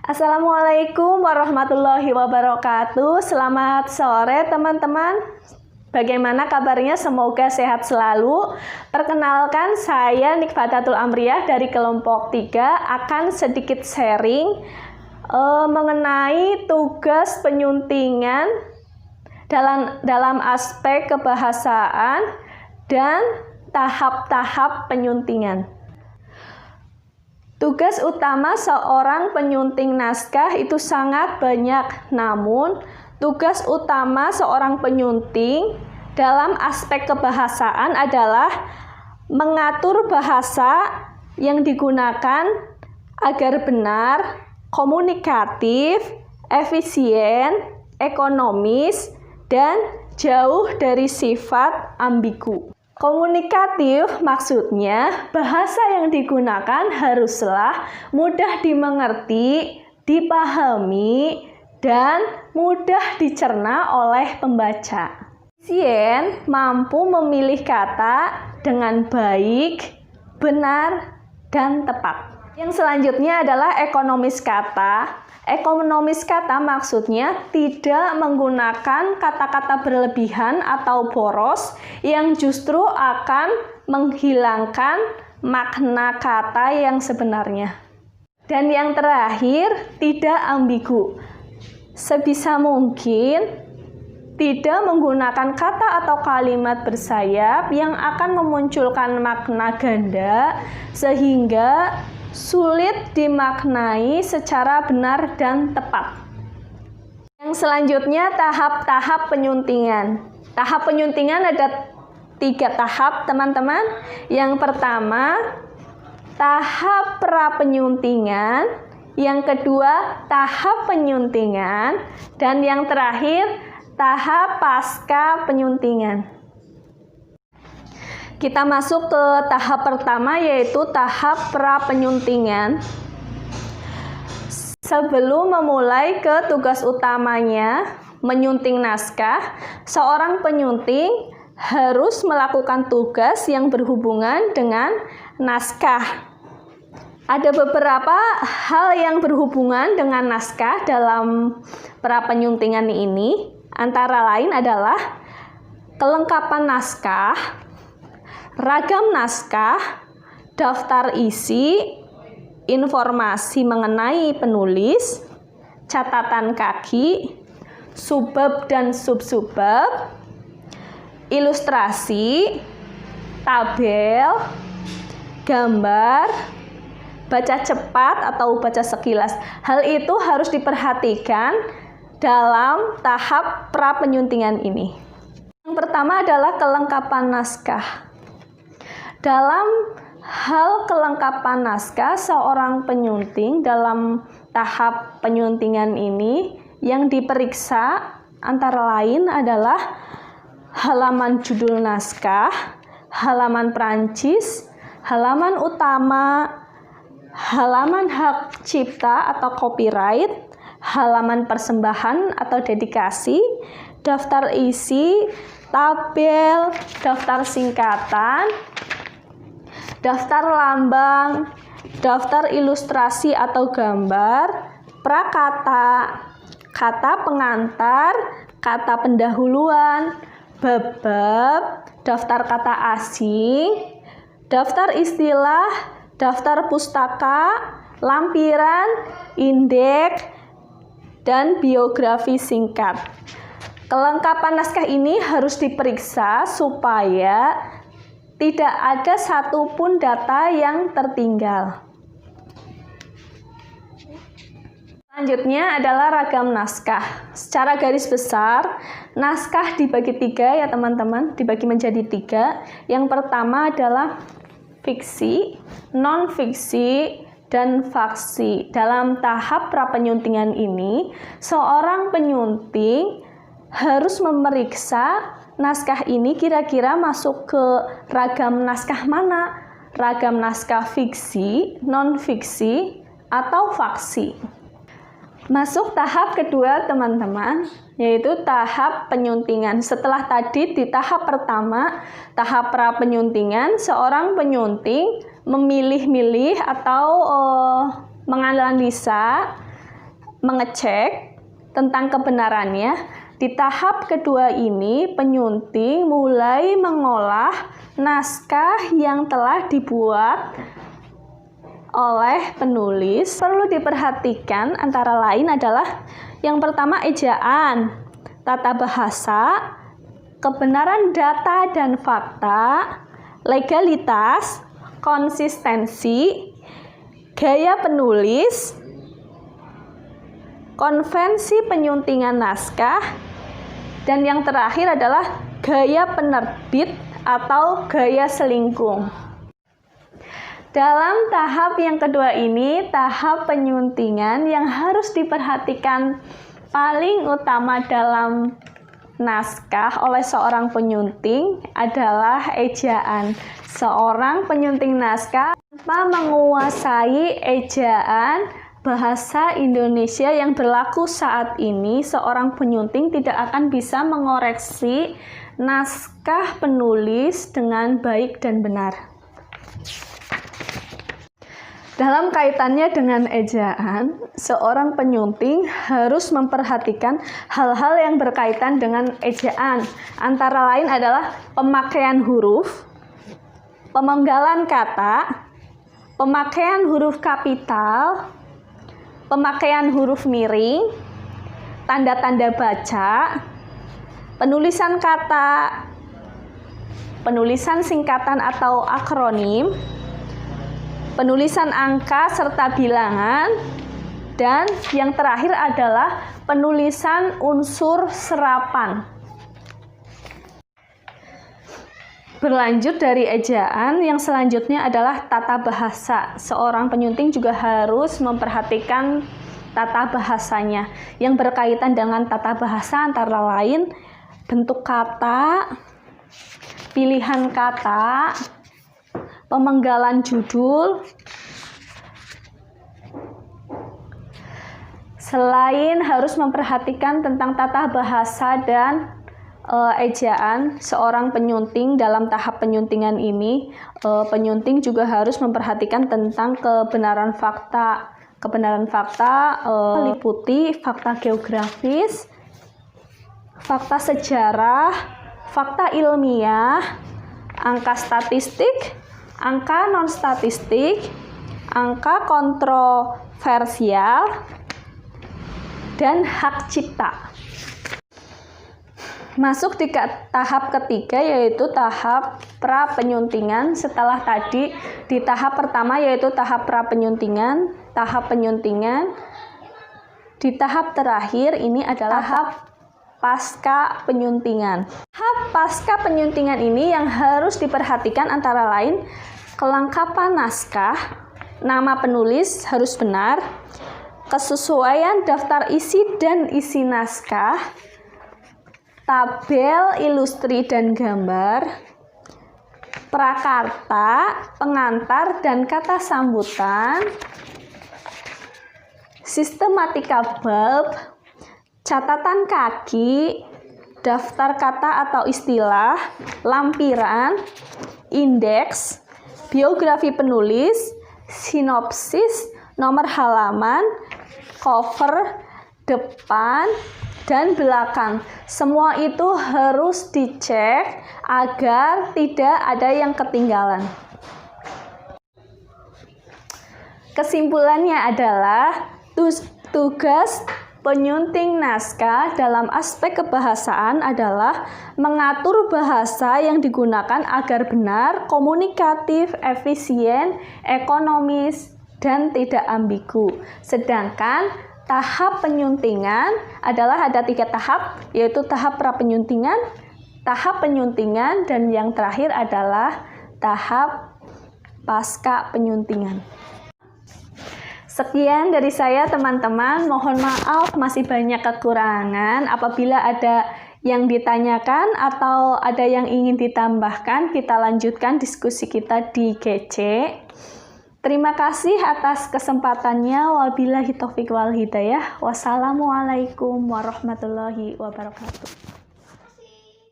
Assalamualaikum warahmatullahi wabarakatuh. Selamat sore teman-teman. Bagaimana kabarnya? Semoga sehat selalu. Perkenalkan, saya Nikfatatul Amriyah dari kelompok 3 akan sedikit sharing mengenai tugas penyuntingan dalam aspek kebahasaan dan tahap-tahap penyuntingan. Tugas utama seorang penyunting naskah itu sangat banyak, namun tugas utama seorang penyunting dalam aspek kebahasaan adalah mengatur bahasa yang digunakan agar benar, komunikatif, efisien, ekonomis, dan jauh dari sifat ambigu. Komunikatif maksudnya bahasa yang digunakan haruslah mudah dimengerti, dipahami, dan mudah dicerna oleh pembaca. Efisien mampu memilih kata dengan baik, benar, dan tepat. Yang selanjutnya adalah ekonomis kata. Ekonomis kata maksudnya tidak menggunakan kata-kata berlebihan atau boros yang justru akan menghilangkan makna kata yang sebenarnya. Dan yang terakhir, tidak ambigu. Sebisa mungkin tidak menggunakan kata atau kalimat bersayap yang akan memunculkan makna ganda sehingga sulit dimaknai secara benar dan tepat. Yang selanjutnya, tahap-tahap penyuntingan. Tahap penyuntingan ada 3 tahap, teman-teman. Yang pertama, tahap pra-penyuntingan. Yang kedua, tahap penyuntingan. Dan yang terakhir, tahap pasca penyuntingan. Kita masuk ke tahap pertama, yaitu tahap pra-penyuntingan. Sebelum memulai ke tugas utamanya, menyunting naskah, seorang penyunting harus melakukan tugas yang berhubungan dengan naskah. Ada beberapa hal yang berhubungan dengan naskah dalam pra-penyuntingan ini, antara lain adalah kelengkapan naskah, ragam naskah, daftar isi, informasi mengenai penulis, catatan kaki, subbab dan sub-subbab, ilustrasi, tabel, gambar, baca cepat atau baca sekilas. Hal itu harus diperhatikan dalam tahap pra-penyuntingan ini. Yang pertama adalah kelengkapan naskah. Dalam hal kelengkapan naskah, seorang penyunting dalam tahap penyuntingan ini yang diperiksa antara lain adalah halaman judul naskah, halaman Prancis, halaman utama, halaman hak cipta atau copyright, halaman persembahan atau dedikasi, daftar isi, tabel, daftar singkatan, daftar lambang, daftar ilustrasi atau gambar, prakata, kata pengantar, kata pendahuluan, bab-bab, daftar kata asing, daftar istilah, daftar pustaka, lampiran, indeks, dan biografi singkat. Kelengkapan naskah ini harus diperiksa supaya tidak ada satupun data yang tertinggal. Selanjutnya adalah ragam naskah. Secara garis besar, naskah dibagi 3 ya teman-teman, dibagi menjadi 3. Yang pertama adalah fiksi, non-fiksi, dan faksi. Dalam tahap pra-penyuntingan ini, seorang penyunting harus memeriksa naskah ini kira-kira masuk ke ragam naskah mana? Ragam naskah fiksi, non-fiksi, atau faksi. Masuk tahap kedua teman-teman, yaitu tahap penyuntingan. Setelah tadi di tahap pertama, tahap pra-penyuntingan, seorang penyunting memilih-milih atau menganalisa mengecek tentang kebenarannya. Di tahap kedua ini, penyunting mulai mengolah naskah yang telah dibuat oleh penulis. Perlu diperhatikan antara lain adalah yang pertama ejaan, tata bahasa, kebenaran data dan fakta, legalitas, konsistensi, gaya penulis, konvensi penyuntingan naskah, dan yang terakhir adalah gaya penerbit atau gaya selingkung. Dalam tahap yang kedua ini, tahap penyuntingan yang harus diperhatikan paling utama dalam naskah oleh seorang penyunting adalah ejaan. Seorang penyunting naskah tanpa menguasai ejaan bahasa Indonesia yang berlaku saat ini, seorang penyunting tidak akan bisa mengoreksi naskah penulis dengan baik dan benar. Dalam kaitannya dengan ejaan, seorang penyunting harus memperhatikan hal-hal yang berkaitan dengan ejaan. Antara lain adalah pemakaian huruf, pemenggalan kata, pemakaian huruf kapital, pemakaian huruf miring, tanda-tanda baca, penulisan kata, penulisan singkatan atau akronim, penulisan angka serta bilangan, dan yang terakhir adalah penulisan unsur serapan. Berlanjut dari ejaan, yang selanjutnya adalah tata bahasa. Seorang penyunting juga harus memperhatikan tata bahasanya. Yang berkaitan dengan tata bahasa antara lain bentuk kata, pilihan kata, pemenggalan judul. Selain harus memperhatikan tentang tata bahasa dan ejaan, seorang penyunting dalam tahap penyuntingan ini, penyunting juga harus memperhatikan tentang kebenaran fakta. Kebenaran fakta meliputi fakta geografis, fakta sejarah, fakta ilmiah, angka statistik, angka non-statistik, angka kontroversial, dan hak cipta. Masuk di tahap ketiga, yaitu tahap pra-penyuntingan. Setelah tadi di tahap pertama yaitu tahap pra-penyuntingan, tahap penyuntingan. Di tahap terakhir ini adalah tahap pasca penyuntingan. Tahap pasca penyuntingan ini yang harus diperhatikan antara lain kelengkapan naskah, nama penulis harus benar, kesesuaian daftar isi dan isi naskah, tabel, ilustri, dan gambar, prakarta, pengantar, dan kata sambutan, sistematika bab, catatan kaki, daftar kata atau istilah, lampiran, indeks, biografi penulis, sinopsis, nomor halaman, cover, depan, dan belakang. Semua itu harus dicek agar tidak ada yang ketinggalan. Kesimpulannya adalah tugas penyunting naskah dalam aspek kebahasaan adalah mengatur bahasa yang digunakan agar benar, komunikatif, efisien, ekonomis, dan tidak ambigu. Sedangkan tahap penyuntingan adalah ada 3 tahap, yaitu tahap pra-penyuntingan, tahap penyuntingan, dan yang terakhir adalah tahap pasca penyuntingan. Sekian dari saya teman-teman, mohon maaf masih banyak kekurangan. Apabila ada yang ditanyakan atau ada yang ingin ditambahkan, kita lanjutkan diskusi kita di GC. Terima kasih atas kesempatannya. Wabillahi taufiq wal hidayah. Wassalamualaikum warahmatullahi wabarakatuh.